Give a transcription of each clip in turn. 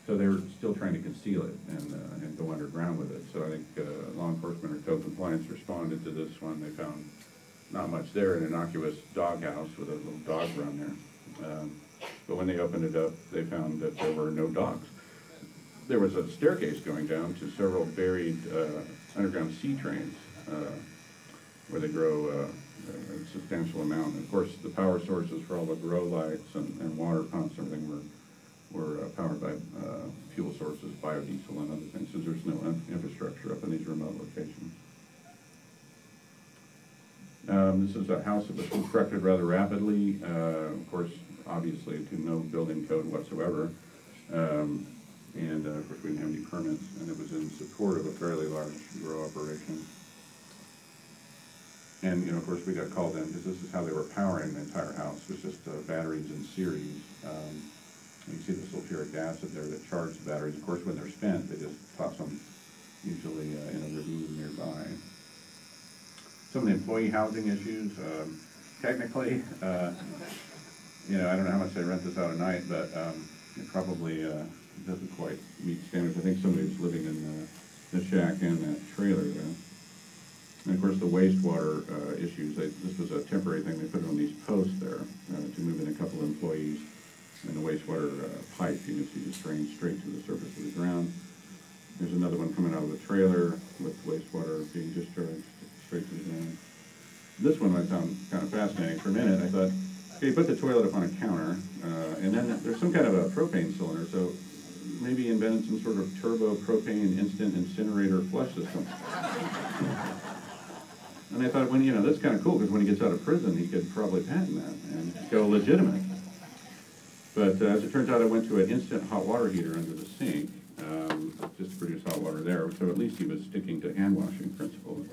So they were still trying to conceal it and go underground with it. So I think law enforcement or code compliance responded to this one. They found not much there, an innocuous doghouse with a little dog run there. But when they opened it up, they found that there were no dogs. There was a staircase going down to several buried underground sea trains where they grow a substantial amount. And of course, the power sources for all the grow lights and water pumps and everything were powered by fuel sources, biodiesel and other things, so there's no infrastructure up in these remote locations. This is a house that was constructed rather rapidly, of course, obviously to no building code whatsoever. And of course we didn't have any permits, and it was in support of a fairly large grow operation. And of course we got called in because this is how they were powering the entire house. It was just batteries in series. You can see the sulfuric acid there that charged the batteries. Of course when they're spent, they just toss them usually in a ravine nearby. Some of the employee housing issues, technically, I don't know how much they rent this out at night, but it probably doesn't quite meet standards. I think somebody was living in the shack and that trailer there. And of course the wastewater issues, this was a temporary thing. They put it on these posts there to move in a couple of employees. And the wastewater pipe, you can see, just drains straight to the surface of the ground. There's another one coming out of the trailer with wastewater being discharged straight to the ground. This one I found kind of fascinating. For a minute I thought, okay, you put the toilet up on a counter, and then there's some kind of a propane cylinder, so maybe invented some sort of turbo propane instant incinerator flush system. And I thought, that's kind of cool, because when he gets out of prison, he could probably patent that and go legitimate. But as it turns out, I went to an instant hot water heater under the sink, just to produce hot water there, so at least he was sticking to hand washing principles.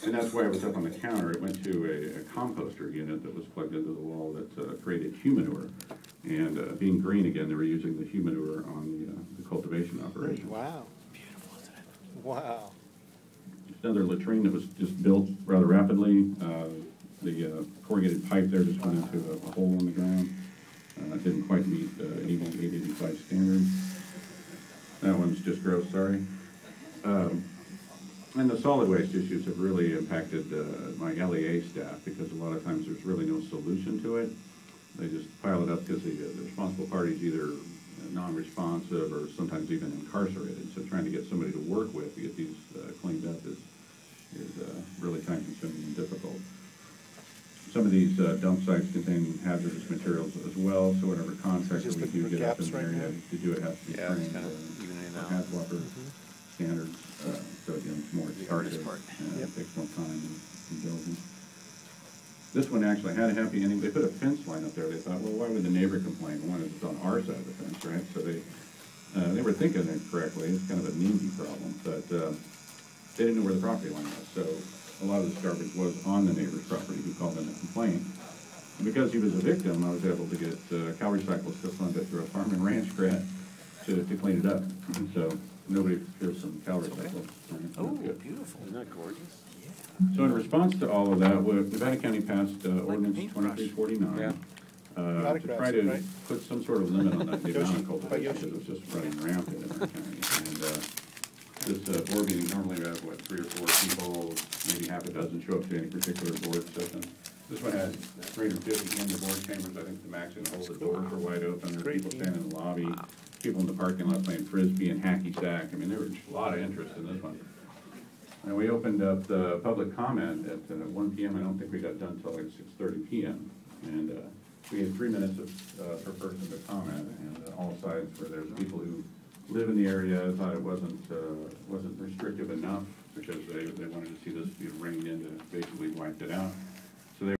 And that's why it was up on the counter. It went to a composter unit that was plugged into the wall that created humanure. And being green again, they were using the humanure on the cultivation operation. Wow. Beautiful, isn't it? Wow. Another latrine that was just built rather rapidly. The corrugated pipe there just went into a hole in the ground. It didn't quite meet 885 standards. That one's just gross, sorry. And the solid waste issues have really impacted my LEA staff, because a lot of times there's really no solution to it. They just pile it up because the responsible party is either non-responsive or sometimes even incarcerated. So trying to get somebody to work with to get these cleaned up is really time-consuming and difficult. Some of these dump sites contain hazardous materials as well, so whatever contractor we do get up in the area to do it has to be trained for HAZWalker standards. So again, it's more expensive and it takes more time and diligence. This one actually had a happy ending. They put a fence line up there. They thought, well, why would the neighbor complain? One, it's on our side of the fence, right? So they were thinking it correctly. It's kind of a NIMBY problem, but they didn't know where the property line was. So a lot of this garbage was on the neighbor's property who called in a complaint. And because he was a victim, I was able to get Cal Recycles to fund it through a farm and ranch grant to clean it up. So nobody fears some Cal Recycles. Oh, beautiful. Isn't that gorgeous? So in response to all of that, Nevada County passed Ordinance 2349 to try to put some sort of limit on that the amount of cultivation, because it was just running rampant in our county. And this board meeting normally we have, 3 or 4 people, maybe half a dozen show up to any particular board session. This one had 350 in the board chambers. I think the max can hold. The doors were wide open. There were people standing in the lobby, people in the parking lot playing frisbee and hacky sack. I mean, there was a lot of interest in this one. And we opened up the public comment at 1 p.m. I don't think we got done until like 6:30 p.m. And we had 3 minutes per person to comment, and all sides where there's people who live in the area thought it wasn't restrictive enough, because they wanted to see this be reined in to basically wipe it out.